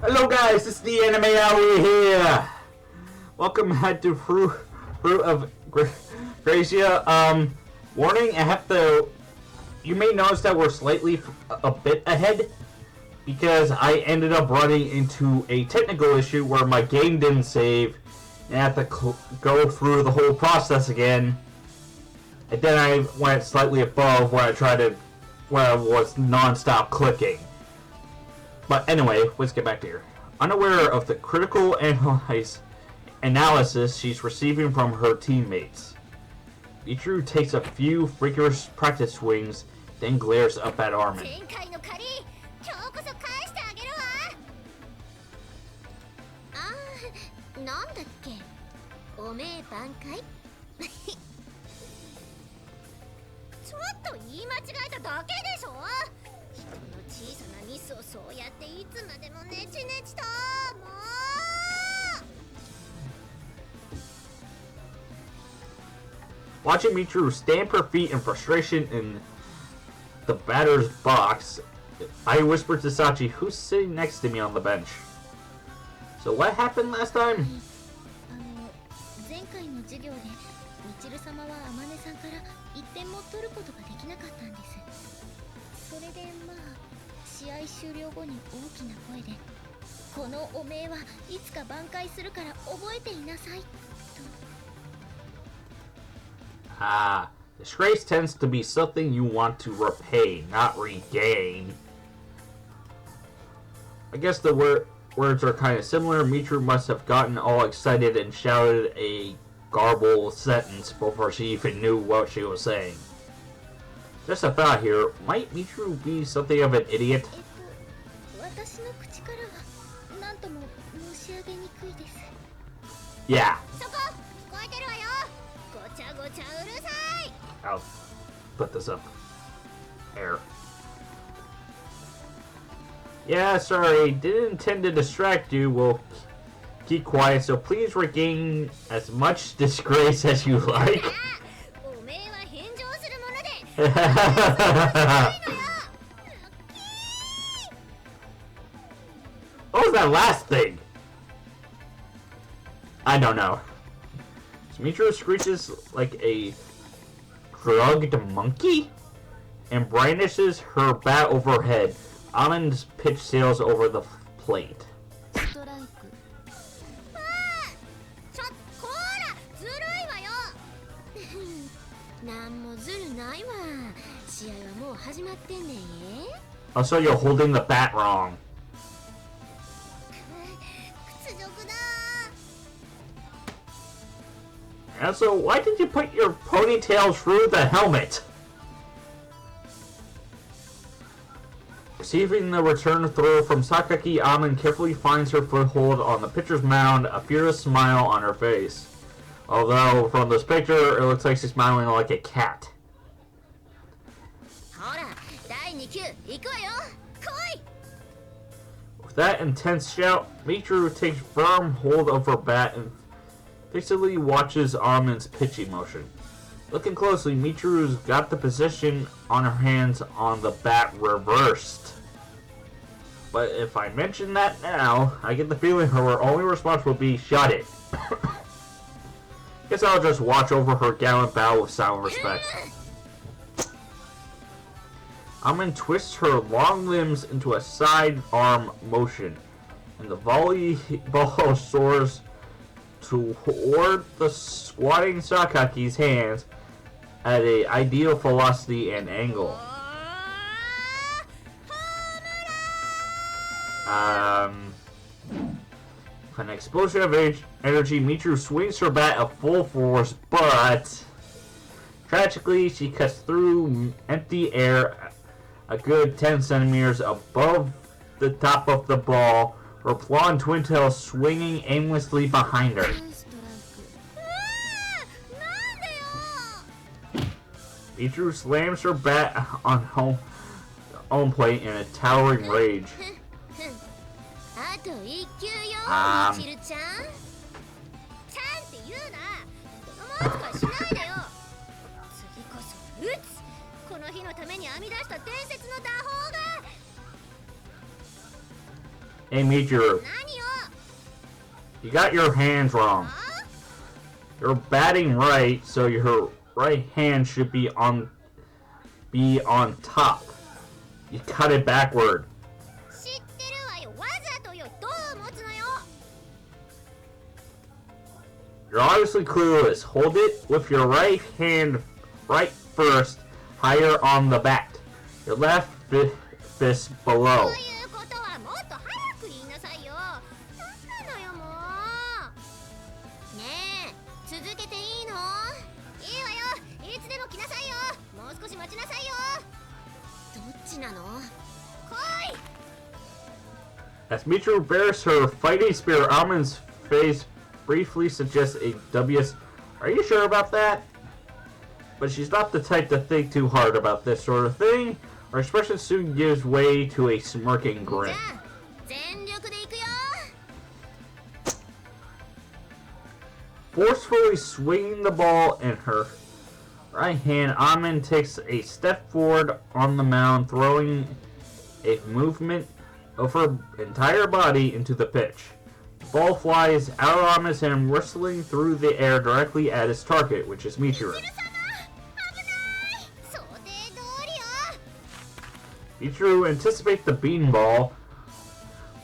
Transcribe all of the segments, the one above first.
Hello guys, it's the Anime Hour here. Welcome back to Fruit of Grisaia. Warning, I have to... You may notice that we're slightly a bit ahead because I ended up running into a technical issue where my game didn't save and I have to go through the whole process again. And then I went slightly above where I was non-stop clicking. But anyway, let's get back to here. Unaware of the critical analysis she's receiving from her teammates, Ichiru takes a few vigorous practice swings, then glares up at Armin. Watching Michiru stamp her feet in frustration in the batter's box, I whispered to Sachi, who's sitting next to me on the bench. So what happened last time? Ah, disgrace tends to be something you want to repay, not regain. I guess the words are kind of similar. Michiru must have gotten all excited and shouted a garbled sentence before she even knew what she was saying. Just a thought here, might Michiru be something of an idiot? Yeah. I'll put this up. There. Yeah, sorry, didn't intend to distract you. We'll keep quiet, so please regain as much disgrace as you like. What was that last thing? I don't know. Michiru screeches like a drugged monkey and brandishes her bat overhead. Amin's pitch sails over the plate. Also, you're holding the bat wrong. And so, why did you put your ponytail through the helmet? Receiving the return throw from Sakaki, Amin carefully finds her foothold on the pitcher's mound, a fearless smile on her face. Although, from this picture, it looks like she's smiling like a cat. With that intense shout, Michiru takes firm hold of her bat and fixedly watches Armin's pitching motion. Looking closely, Michiru's got the position on her hands on the bat reversed. But if I mention that now, I get the feeling her only response will be, shut it. Guess I'll just watch over her gallant bow with silent respect. Armin twists her long limbs into a side arm motion, and the volleyball soars toward the squatting Sakaki's hands at an ideal velocity and angle. With an explosion of energy, Michiru swings her bat at full force, but tragically, she cuts through empty air a good 10 centimeters above the top of the ball, her blonde twin tails swinging aimlessly behind her. Michiru slams her bat on home plate in a towering rage. Hey, Michiru. You got your hands wrong. You're batting right, so your right hand should be on top. You cut it backward. You're obviously clueless. Hold it with your right hand right first, higher on the bat. Your left fist below. As Michiru bears her fighting spirit, Almond's face briefly suggests a W's. Are you sure about that? But she's not the type to think too hard about this sort of thing. Her expression soon gives way to a smirking grin. Forcefully swinging the ball in her right hand, Amon takes a step forward on the mound, throwing a movement of her entire body into the pitch. The ball flies out of Amon's hand, whistling through the air directly at its target, which is Michiru. Michiru anticipates the beanball,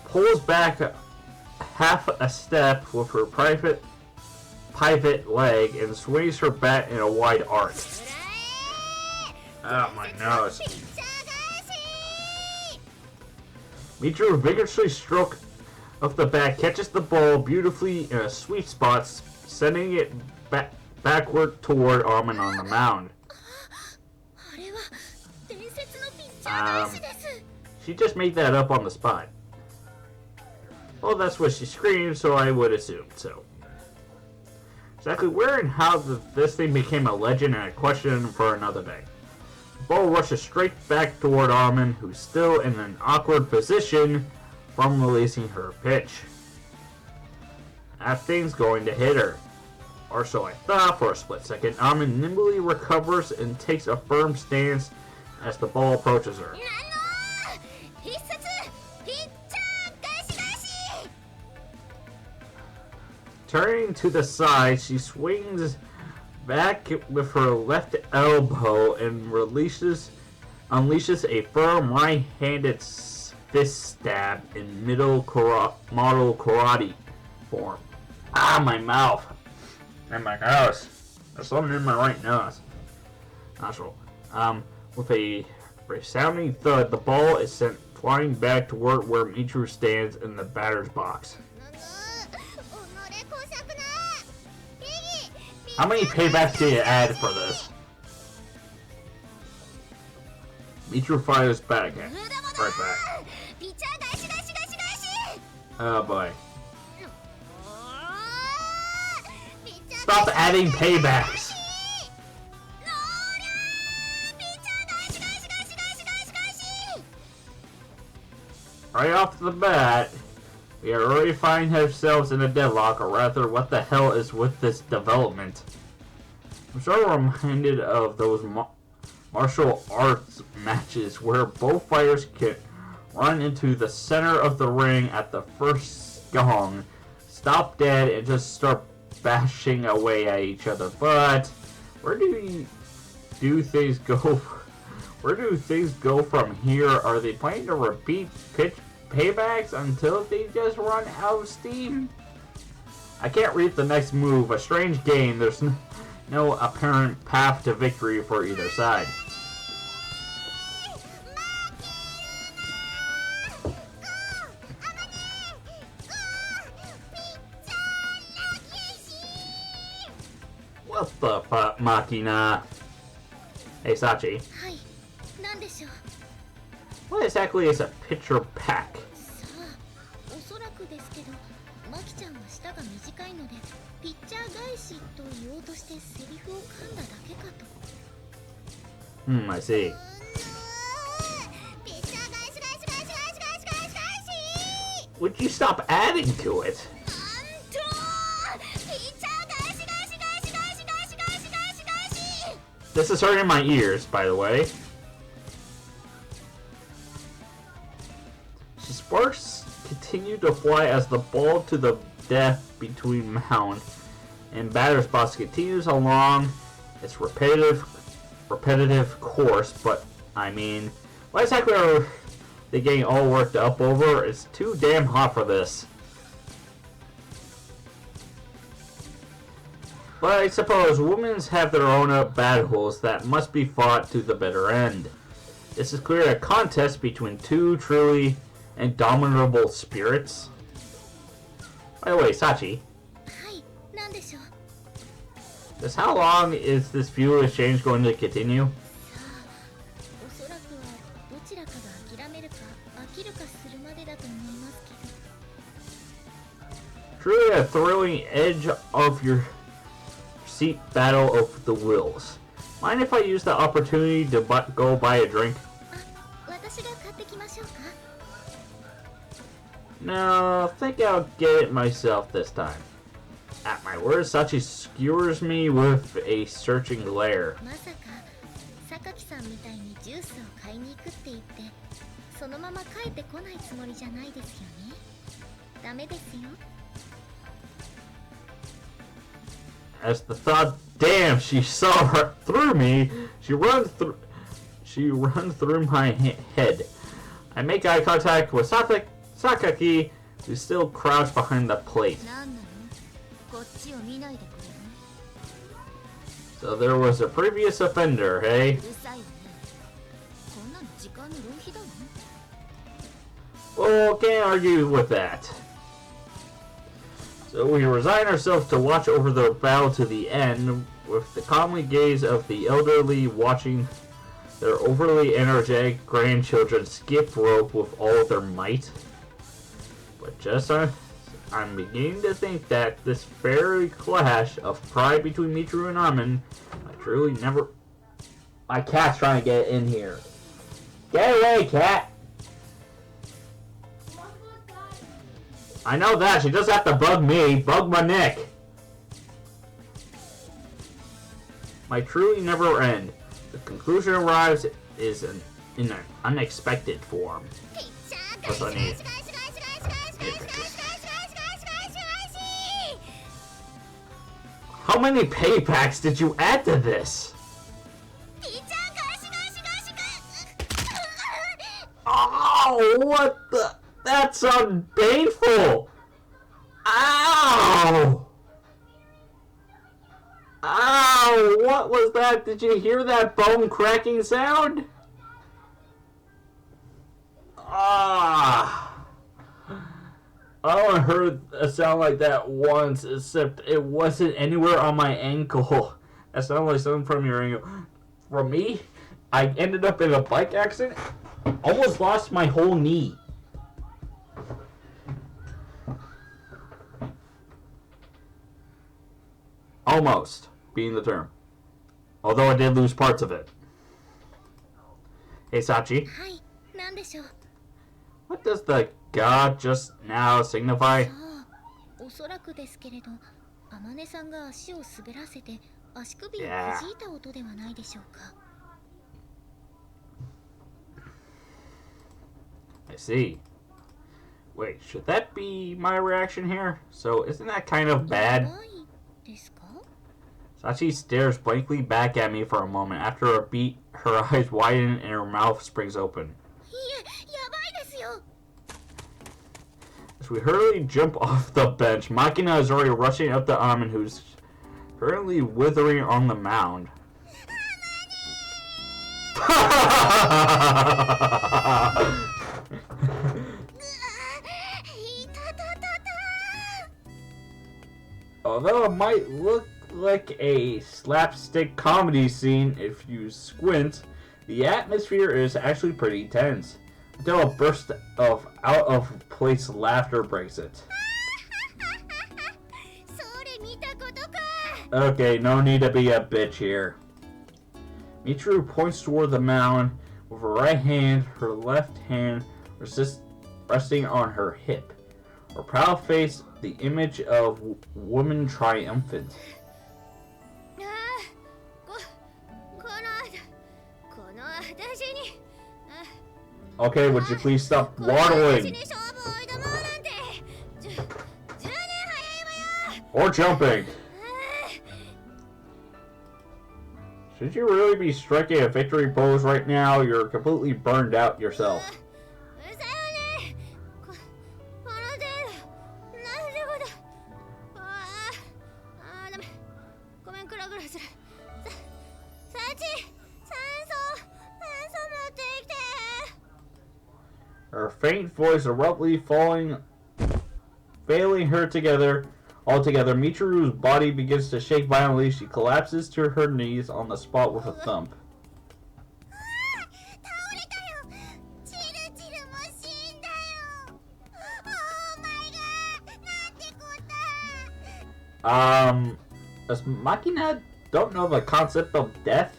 pulls back half a step with her pivot leg, and swings her bat in a wide arc. Oh, my nose. Michiru vigorously stroke of the bat, catches the ball beautifully in a sweet spot, sending it backward toward Amon on the mound. She just made that up on the spot. Well, that's what she screamed, so I would assume so. Exactly where and how this thing became a legend and a question for another day. The ball rushes straight back toward Amon, who's still in an awkward position from releasing her pitch. That thing's going to hit her. Or so I thought for a split second. Amon nimbly recovers and takes a firm stance as the ball approaches her. Turning to the side, she swings back with her left elbow and unleashes a firm right-handed fist stab in model karate form. Ah, my mouth. And my nose. There's something in my right nose. Nostril. With a resounding thud, the ball is sent flying back toward where Michiru stands in the batter's box. How many paybacks do you add for this? Michiru fires back again. Right back. Oh boy. Stop adding paybacks! Right off the bat, we are already finding ourselves in a deadlock, or rather, what the hell is with this development? I'm sort of reminded of those martial arts matches where both fighters can run into the center of the ring at the first gong, stop dead, and just start bashing away at each other. But where do things go? Where do things go from here? Are they planning to repeat paybacks until they just run out of steam? I can't read the next move. A strange game. There's no apparent path to victory for either side. What the fuck, Machina? Hey, Sachi. What exactly is a pitcher pack? I see. Would you stop adding to it? This is hurting my ears, by the way. She sparks continue to fly as the ball to the death between mound and batter's box continues along its repetitive course. But I mean, what exactly are they getting all worked up over? It's too damn hot for this. But I suppose women have their own battles that must be fought to the bitter end. This is clearly a contest between two truly indomitable spirits. By the way, Sachi. Just how long is this fuel exchange going to continue? Truly a thrilling edge of your seat battle of the wills. Mind if I use the opportunity to go buy a drink? No, I think I'll get it myself this time. At my word, Sachi skewers me with a searching glare. As the thought, damn, she saw through me. She runs through my head. I make eye contact with Sakaki, who's still crouched behind the plate. So there was a previous offender, hey? Well, can't argue with that. So we resign ourselves to watch over their battle to the end, with the calmly gaze of the elderly watching their overly energetic grandchildren skip rope with all their might. But just I'm beginning to think that this fiery clash of pride between Mitru and Armin, I truly never... My cat's trying to get in here. Get away, cat! I know that, she doesn't have to bug me, bug my neck. Might truly never end. The conclusion arrives in an unexpected form. That's what I need. How many pay packs did you add to this? Oh, what the? That's painful! Ow! Ow! What was that? Did you hear that bone cracking sound? Ah! I only heard a sound like that once, except it wasn't anywhere on my ankle. That sounded like something from your ankle. From me, I ended up in a bike accident. Almost lost my whole knee. Almost, being the term. Although I did lose parts of it. Hey, Sachi. What does the god just now signify? Yeah. I see. Wait, should that be my reaction here? So, isn't that kind of bad? Sachi stares blankly back at me for a moment. After a beat, her eyes widen and her mouth springs open. As we hurriedly jump off the bench, Makina is already rushing up to Armin, who's currently withering on the mound. Although it might look like a slapstick comedy scene if you squint, the atmosphere is actually pretty tense, until a burst of out-of-place laughter breaks it. Okay, no need to be a bitch here. Mitru points toward the mound with her right hand, her left hand resting on her hip. Her proud face, the image of woman triumphant. Okay, would you please stop waddling? Or jumping. Should you really be striking a victory pose right now? You're completely burned out yourself. Her faint voice abruptly failing her altogether. Michiru's body begins to shake violently. She collapses to her knees on the spot with a thump. Does Machina don't know the concept of death?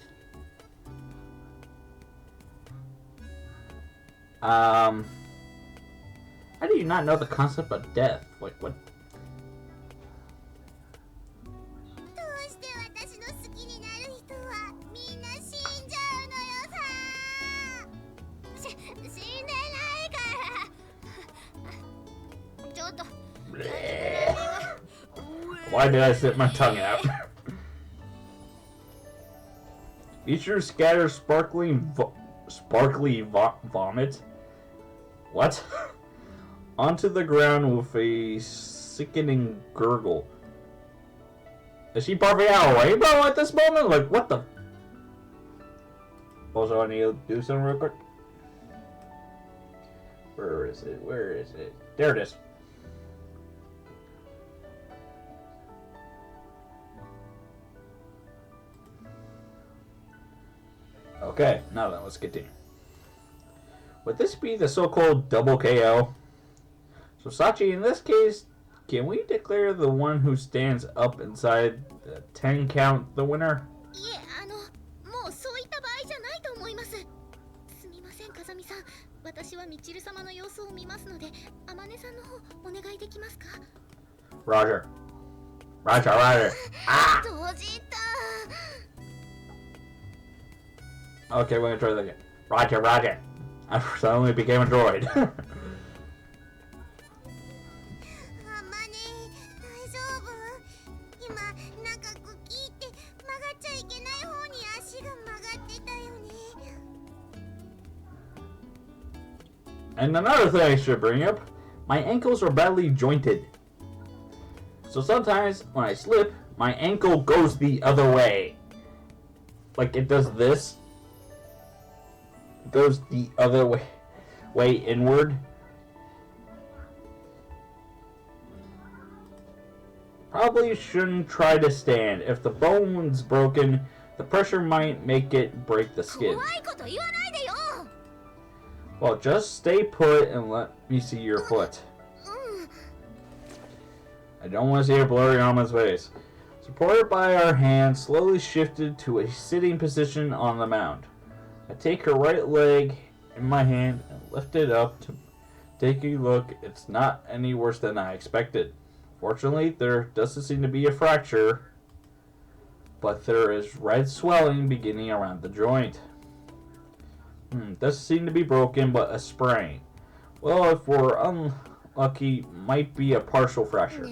How do you not know the concept of death? Like, what? Why did I spit my tongue out? Michiru scatters sparkly vomit. What? Onto the ground with a sickening gurgle. Is she barfing out a rainbow at this moment? Like, what the? Also, I need to do something real quick. Where is it? Where is it? There it is. Okay, now then, let's continue. Would this be the so-called double KO? So Sachi, in this case, can we declare the one who stands up inside the 10 count the winner? Roger. Roger. Ah! Okay, we're gonna try that again. Roger. I suddenly became a droid. And another thing I should bring up, my ankles are badly jointed. So sometimes when I slip, my ankle goes the other way. Like it does this. It goes the other way inward. Probably shouldn't try to stand. If the bone's broken, the pressure might make it break the skin. Well, just stay put and let me see your foot. I don't want to see a blurry Alma's face. Supported by our hands, slowly shifted to a sitting position on the mound. I take her right leg in my hand and lift it up to take a look. It's not any worse than I expected. Fortunately, there doesn't seem to be a fracture, but there is red swelling beginning around the joint. Doesn't seem to be broken, but a sprain. Well, if we're unlucky, might be a partial fracture.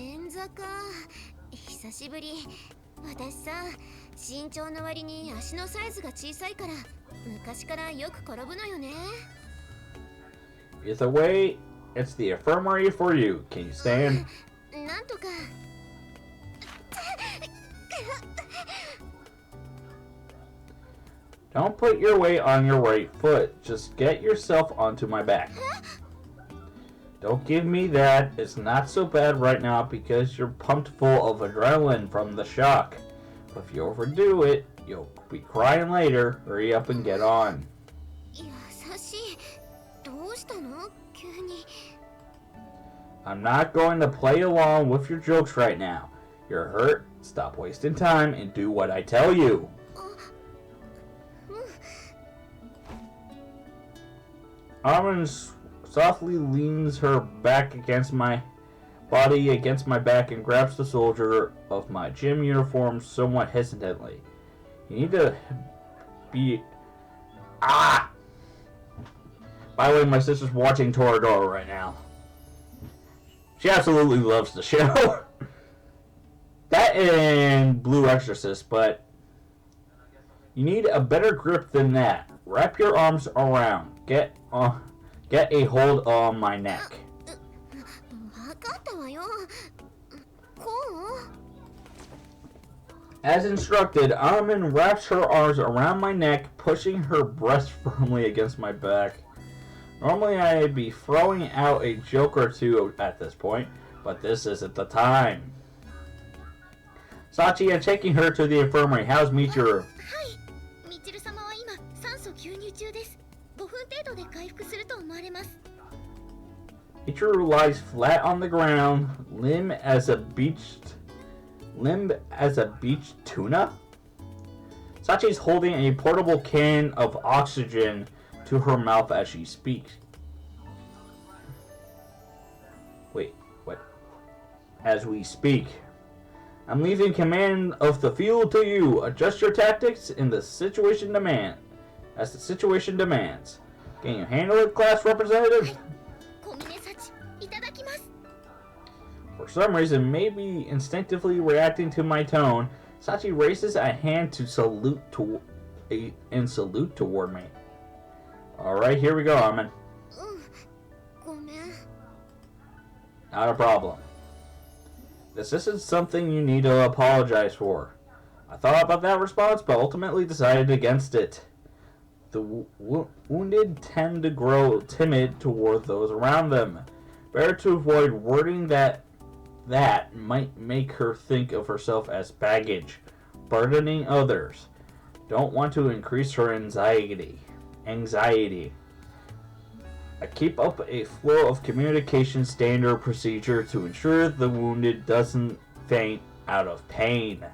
Either way, it's the infirmary for you. Can you stand? Don't put your weight on your right foot. Just get yourself onto my back. Don't give me that. It's not so bad right now because you're pumped full of adrenaline from the shock. But if you overdo it, you'll be crying later. Hurry up and get on. I'm not going to play along with your jokes right now. You're hurt. Stop wasting time and do what I tell you. Armin softly leans her back against my body against my back and grabs the soldier of my gym uniform somewhat hesitantly. You need to be... Ah! By the way, my sister's watching Toradora right now. She absolutely loves the show. That and Blue Exorcist, but you need a better grip than that. Wrap your arms around. Get a hold on my neck. As instructed, Amin wraps her arms around my neck, pushing her breast firmly against my back. Normally I'd be throwing out a joke or two at this point, but this isn't the time. Sachi, I'm taking her to the infirmary. How's Michiru? Michiru lies flat on the ground, limp as a beached tuna? Sachi's holding a portable can of oxygen to her mouth as she speaks. Wait, what? As we speak. I'm leaving command of the field to you. Adjust your tactics as the situation demands. Can you handle it, class representative? For some reason, maybe instinctively reacting to my tone, Sachi raises a hand to salute toward me. Alright, here we go, Amin. Not a problem. This isn't something you need to apologize for. I thought about that response, but ultimately decided against it. The wounded tend to grow timid toward those around them. Better to avoid wording that might make her think of herself as baggage, burdening others. Don't want to increase her anxiety. I keep up a flow of communication standard procedure to ensure the wounded doesn't faint out of pain.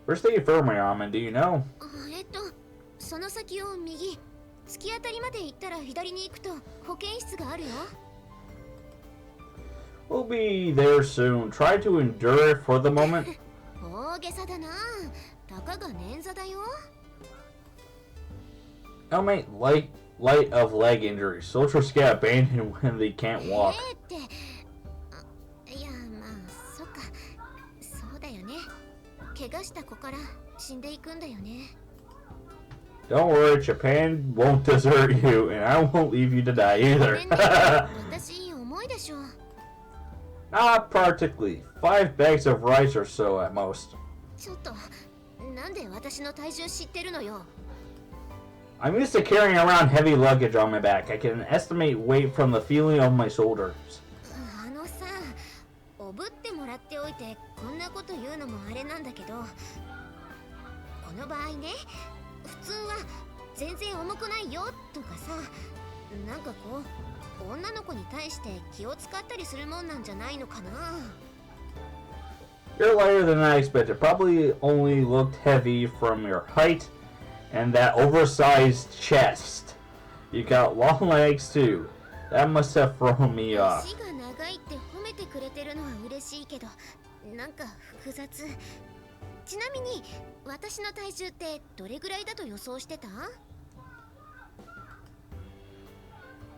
Where's the infirmary, Amin? Do you know? We'll be there soon. Try to endure it for the moment. Helmet light of leg injury. Soldiers get abandoned when they can't walk. Don't worry, Japan won't desert you, and I won't leave you to die either. Not practically. 5 bags of rice or so at most. I'm used to carrying around heavy luggage on my back. I can estimate weight from the feeling of my shoulders. You're lighter than I expected. Probably only looked heavy from your height and that oversized chest. You got long legs too. That must have thrown me off.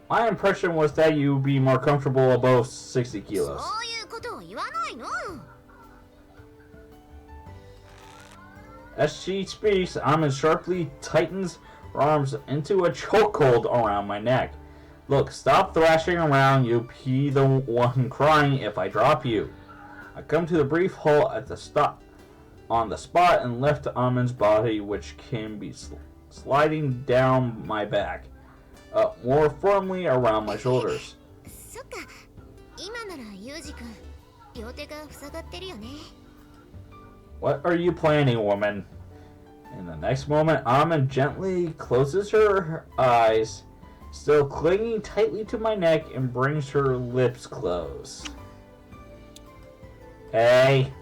My impression was that you'd be more comfortable above 60 kilos. As she speaks, Amin sharply tightens her arms into a chokehold around my neck. Look, stop thrashing around, you'll be the one crying if I drop you. I come to the brief halt at the spot and left Amin's body, which can be sliding down my back, more firmly around my shoulders. What are you planning, woman? In the next moment, Amin gently closes her eyes, still clinging tightly to my neck, and brings her lips close. Hey.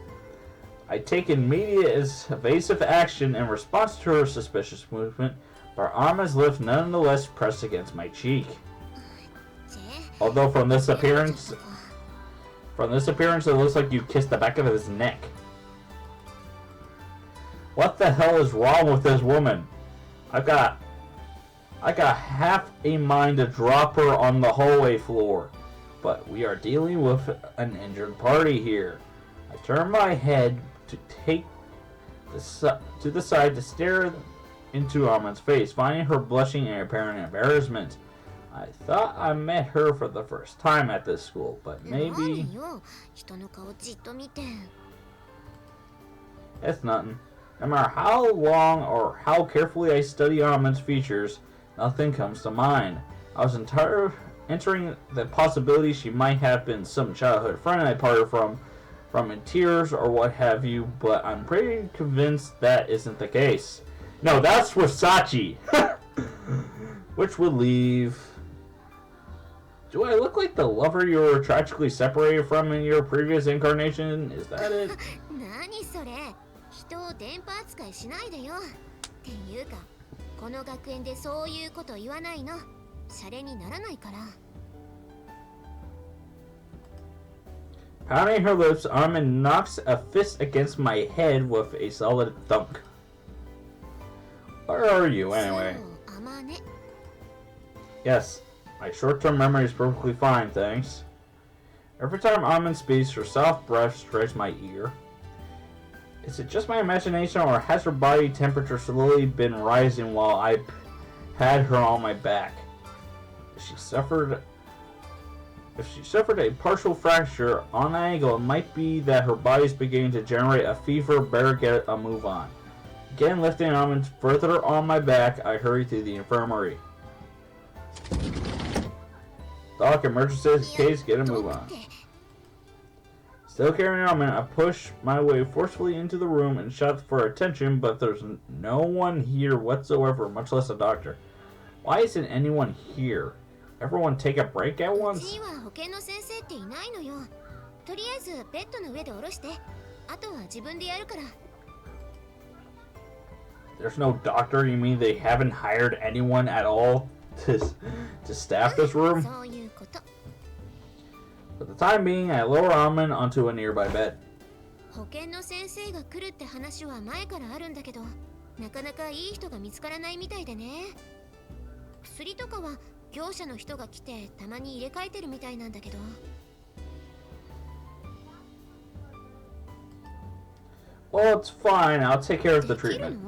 I take immediate evasive action in response to her suspicious movement, but Amin's lips nonetheless press against my cheek. Although from this appearance, it looks like you kissed the back of his neck. What the hell is wrong with this woman? I got half a mind to drop her on the hallway floor, but we are dealing with an injured party here. I turn my head to the side to stare into Armin's face, finding her blushing in apparent embarrassment. I thought I met her for the first time at this school, but maybe... It's nothing. No matter how long or how carefully I study Armin's features, nothing comes to mind. I was entering the possibility she might have been some childhood friend I parted from in tears or what have you, but I'm pretty convinced that isn't the case. No, that's Versace! Which would leave... Do I look like the lover you were tragically separated from in your previous incarnation? Is that it? Pounding her lips, Armin knocks a fist against my head with a solid thunk. Where are you, anyway? Yes, my short-term memory is perfectly fine, thanks. Every time Armin speaks, her soft breath strikes my ear. Is it just my imagination, or has her body temperature slowly been rising while I had her on my back? If she suffered a partial fracture on an ankle, it might be that her body's beginning to generate a fever. Better get a move on. Again, lifting Armin further on my back, I hurry to the infirmary. Doc, emergency case, get a move on. Still carrying Armin, I push my way forcefully into the room and shout for attention, but there's no one here whatsoever, much less a doctor. Why isn't anyone here? Everyone take a break at once? There's no doctor? You mean they haven't hired anyone at all to staff this room? For the time being, I lower Armin onto a nearby bed. Well, it's fine. I'll take care of the treatment.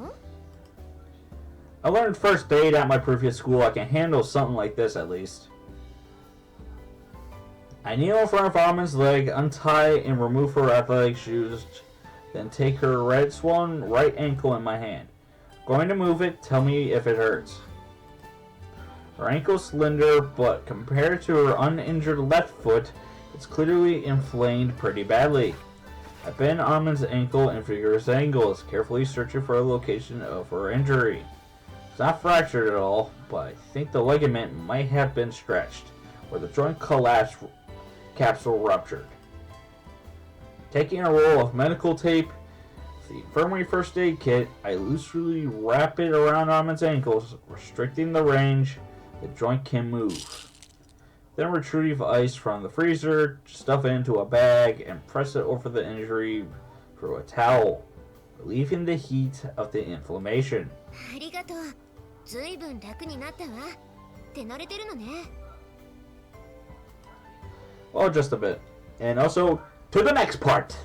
I learned first aid at my previous school. I can handle something like this at least. I kneel in front of Armin's leg, untie and remove her athletic shoes, then take her red swollen right ankle in my hand. Going to move it, tell me if it hurts. Her ankle's slender, but compared to her uninjured left foot, it's clearly inflamed pretty badly. I bend Armin's ankle in vigorous angles, carefully searching for a location of her injury. It's not fractured at all, but I think the ligament might have been stretched, or the joint collapsed capsule ruptured. Taking a roll of medical tape, the infirmary first aid kit, I loosely wrap it around Armin's ankles, restricting the range the joint can move. Then retrieve ice from the freezer, stuff it into a bag, and press it over the injury through a towel, relieving the heat of the inflammation. Well, just a bit. And also, to the next part!